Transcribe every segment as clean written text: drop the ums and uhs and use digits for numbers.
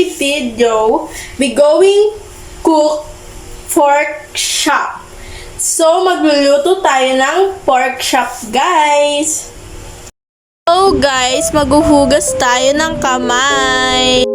today video, we going cook pork chop. So, magluluto tayo ng pork chop, guys. So, guys, maghuhugas tayo ng kamay.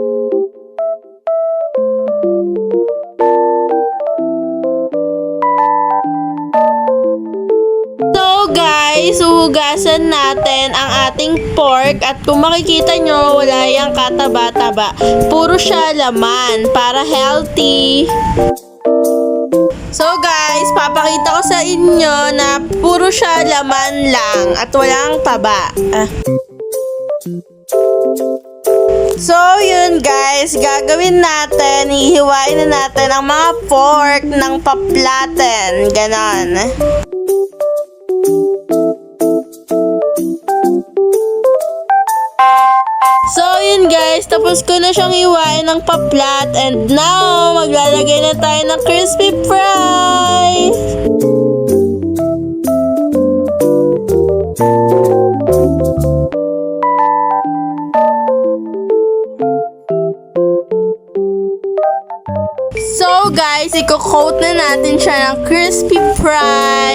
Guys, uhugasan natin ang ating pork at kung makikita nyo, wala yung kataba-taba. Puro siya laman para healthy. So guys, papakita ko sa inyo na puro siya laman lang at walang taba. So yun guys, gagawin natin, ihiwain na natin ang mga pork ng paplaten. Ganon. So, yun guys, tapos ko na siyang iwain ng paplat and now, maglalagay na tayo ng crispy fries. So, guys, i-coat na natin siya ng crispy fries.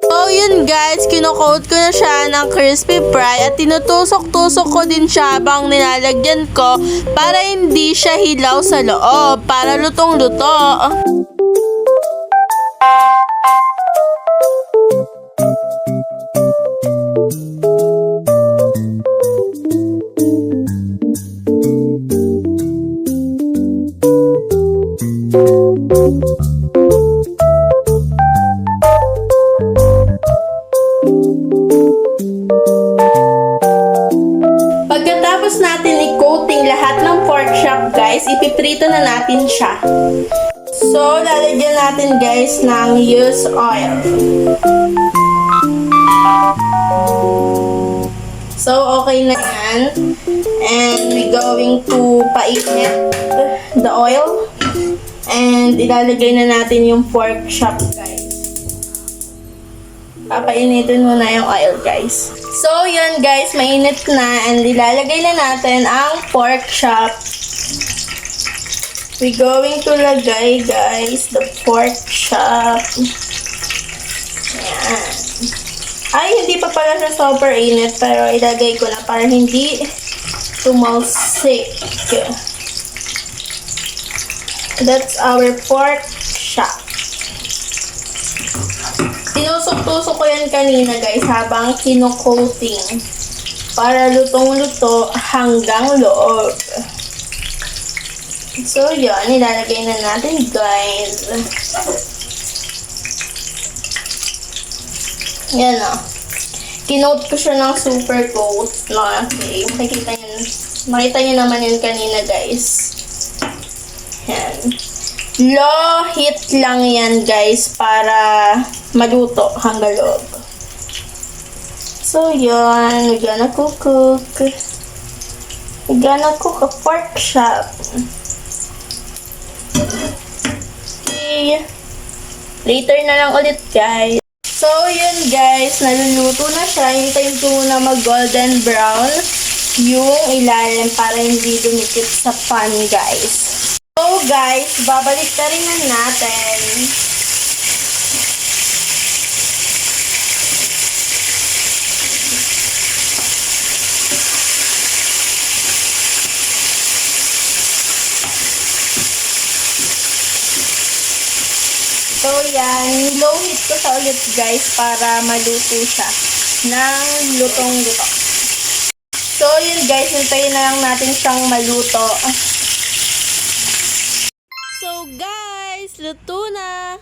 So yun guys, kino-coat ko na siya ng crispy fry at tinutusok-tusok ko din siya habang nilalagyan ko para hindi siya hilaw sa loob, para lutong-luto. Pagkatapos natin i-coating lahat ng pork chop guys, ipiprito na natin siya. So, lalagyan natin guys ng used oil. So, okay na yan. And we going to painit the oil. And ilalagay na natin yung pork chop guys. Papainitin muna yung oil guys. So, yun guys, mainit na and ilalagay na natin ang pork chop. We going to lagay guys the pork chop. Ayan. Ay, hindi pa pala siya super init pero ilagay ko na para hindi tumalsik. That's our pork chop. Tinusok-tusok ko yan kanina guys habang kino-coating para lutong-luto hanggang loob. So yun, ilalagay na natin guys. Yan o. Kinote ko siya ng super coat. Okay, makita nyo naman yun kanina guys. Yan. Low heat lang yan guys para maluto hanggang loob. So yun, we're gonna cook. We're gonna cook a pork chop. Okay. Later na lang ulit guys. So yun guys, naluluto na siya. Hintayin ko muna mag golden brown yung ilalim para hindi dumikit sa pan guys. So guys, babalik na rin natin. So yan, low heat ko sa ulit guys para maluto siya ng lutong-luto. So yun guys, hintayin na lang natin siyang maluto. So guys, luto na!